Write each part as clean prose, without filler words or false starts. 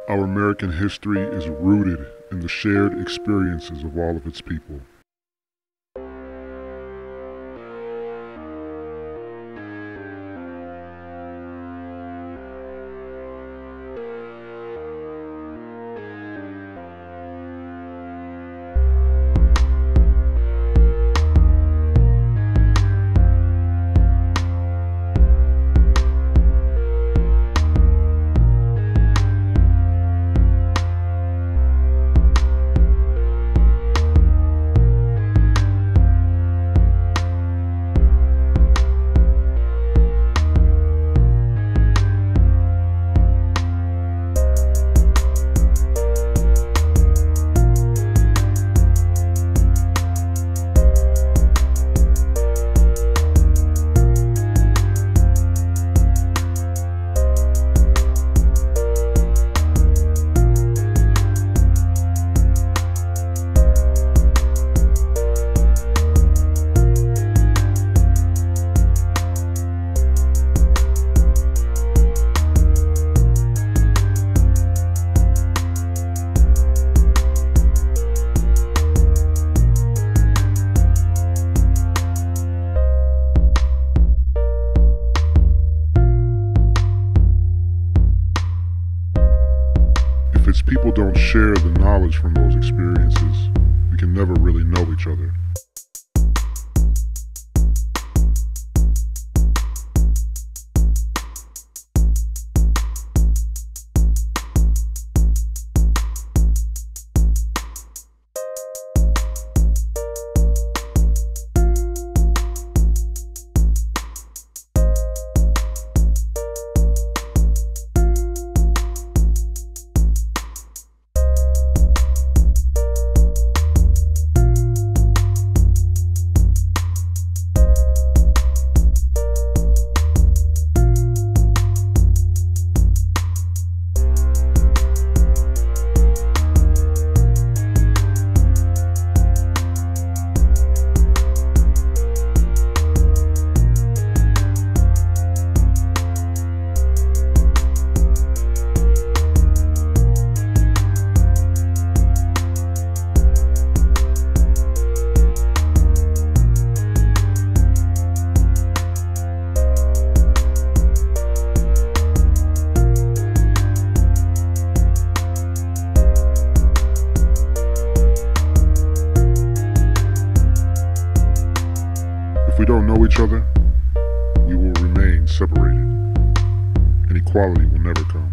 Our American history is rooted in the shared experiences of all of its people. If its people don't share the knowledge from those experiences, we can never really know each other. If we don't know each other, we will remain separated, and equality will never come.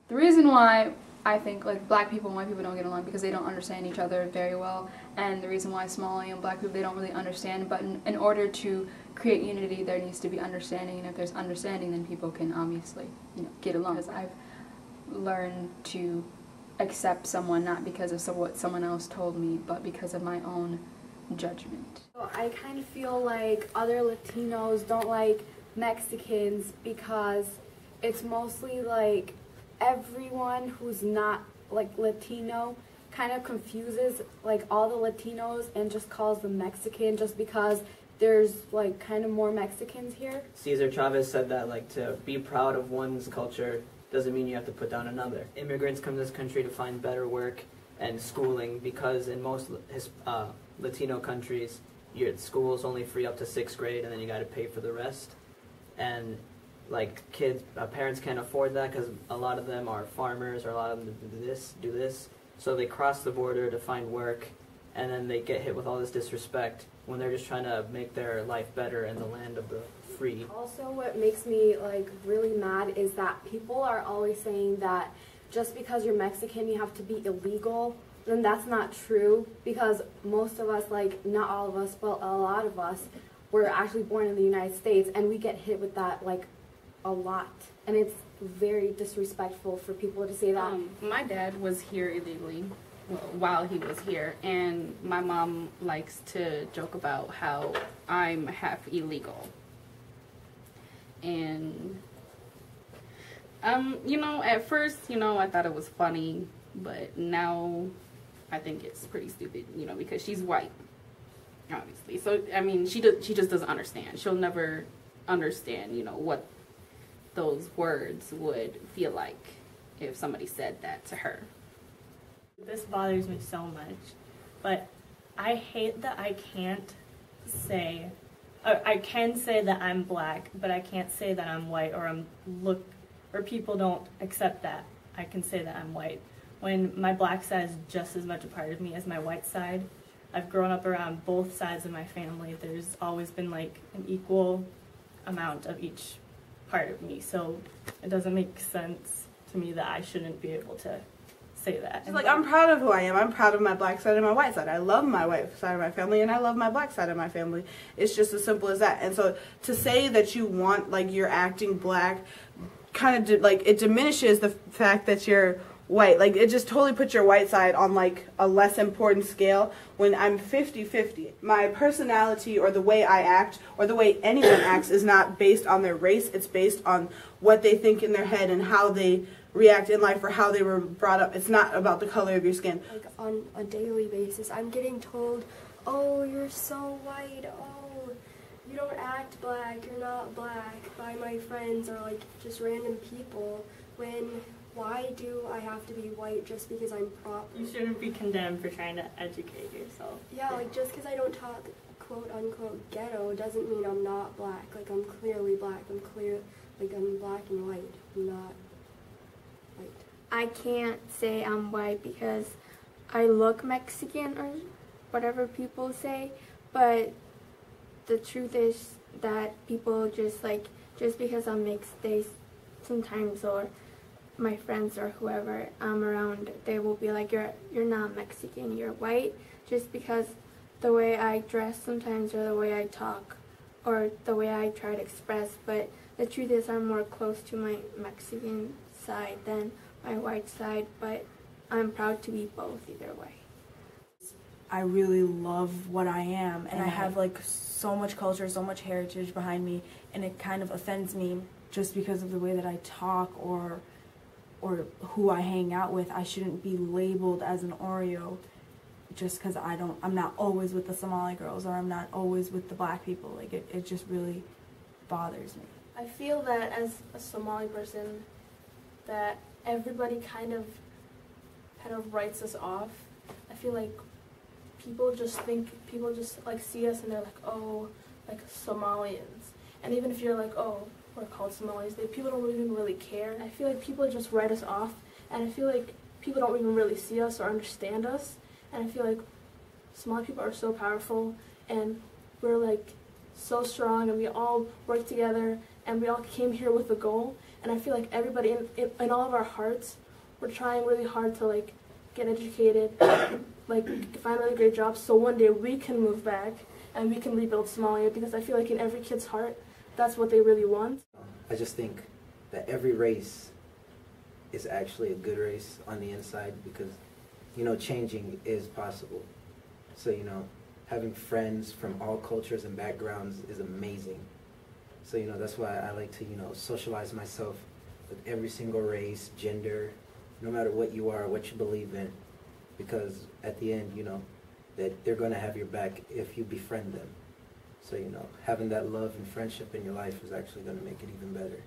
The reason why I think like black people and white people don't get along because they don't understand each other very well, and the reason why Somali and black people, they don't really understand, but in order to create unity there needs to be understanding, and if there's understanding then people can obviously, get along. Because I've learned to accept someone not because of what someone else told me, but because of my own judgment. I kind of feel like other Latinos don't like Mexicans because it's mostly like everyone who's not like Latino kind of confuses like all the Latinos and just calls them Mexican just because there's like kind of more Mexicans here. Cesar Chavez said that like to be proud of one's culture doesn't mean you have to put down another. Immigrants come to this country to find better work and schooling because in most Latino countries your school's only free up to 6th grade and then you got to pay for the rest. And like parents can't afford that because a lot of them are farmers or a lot of them do this. So they cross the border to find work and then they get hit with all this disrespect when they're just trying to make their life better in the land of the free. Also what makes me like really mad is that people are always saying that just because you're Mexican you have to be illegal. And that's not true because most of us, like not all of us, but a lot of us were actually born in the United States and we get hit with that like a lot, and it's very disrespectful for people to say that. My dad was here illegally while he was here, and my mom likes to joke about how I'm half illegal. And at first, I thought it was funny But now I think it's pretty stupid, you know, because she's white, obviously. So, I mean, she just doesn't understand. She'll never understand, you know, what those words would feel like if somebody said that to her. This bothers me so much, but I hate that I can't say, I can say that I'm black, but I can't say that I'm white, or people don't accept that I can say that I'm white. When my black side is just as much a part of me as my white side. I've grown up around both sides of my family. There's always been like an equal amount of each part of me, so it doesn't make sense to me that I shouldn't be able to say that. It's like, I'm proud of who I am. I'm proud of my black side and my white side. I love my white side of my family, and I love my black side of my family. It's just as simple as that. And so to say that you want, like, you're acting black, kind of like, it diminishes the fact that you're white. Like, it just totally puts your white side on like a less important scale when I'm 50-50. My personality or the way I act or the way anyone acts is not based on their race. It's based on what they think in their head and how they react in life or how they were brought up. It's not about the color of your skin. Like on a daily basis, I'm getting told, oh, you're so white, oh, you don't act black, you're not black, by my friends or like just random people, when why do I have to be white just because I'm proper? You shouldn't be condemned for trying to educate yourself. Yeah, like just because I don't talk quote unquote ghetto doesn't mean I'm not black. Like I'm clearly black, I'm black and white, I'm not white. I can't say I'm white because I look Mexican or whatever people say, but the truth is that people just because I'm mixed, they sometimes, or my friends or whoever I'm around, they will be like, you're not Mexican, you're white, just because the way I dress sometimes or the way I talk or the way I try to express. But the truth is I'm more close to my Mexican side than my white side, but I'm proud to be both either way. I really love what I am, and I have like so much culture, so much heritage behind me, and it kind of offends me just because of the way that I talk or who I hang out with. I shouldn't be labeled as an Oreo just because I'm not always with the Somali girls or I'm not always with the black people. Like it just really bothers me. I feel that as a Somali person that everybody kind of writes us off. I feel like people just like see us and they're like, oh, like Somalians. And even if you're like, oh, we're called Somalis, people don't even really care. I feel like people just write us off, and I feel like people don't even really see us or understand us. And I feel like Somali people are so powerful, and we're like so strong, and we all work together, and we all came here with a goal. And I feel like everybody in all of our hearts, we're trying really hard to like get educated, like find really great jobs, so one day we can move back and we can rebuild Somalia, because I feel like in every kid's heart, that's what they really want. I just think that every race is actually a good race on the inside, because, you know, changing is possible. So, you know, having friends from all cultures and backgrounds is amazing. So, you know, that's why I like to, you know, socialize myself with every single race, gender, no matter what you are, what you believe in, because at the end, you know, that they're going to have your back if you befriend them. So, you know, having that love and friendship in your life is actually going to make it even better.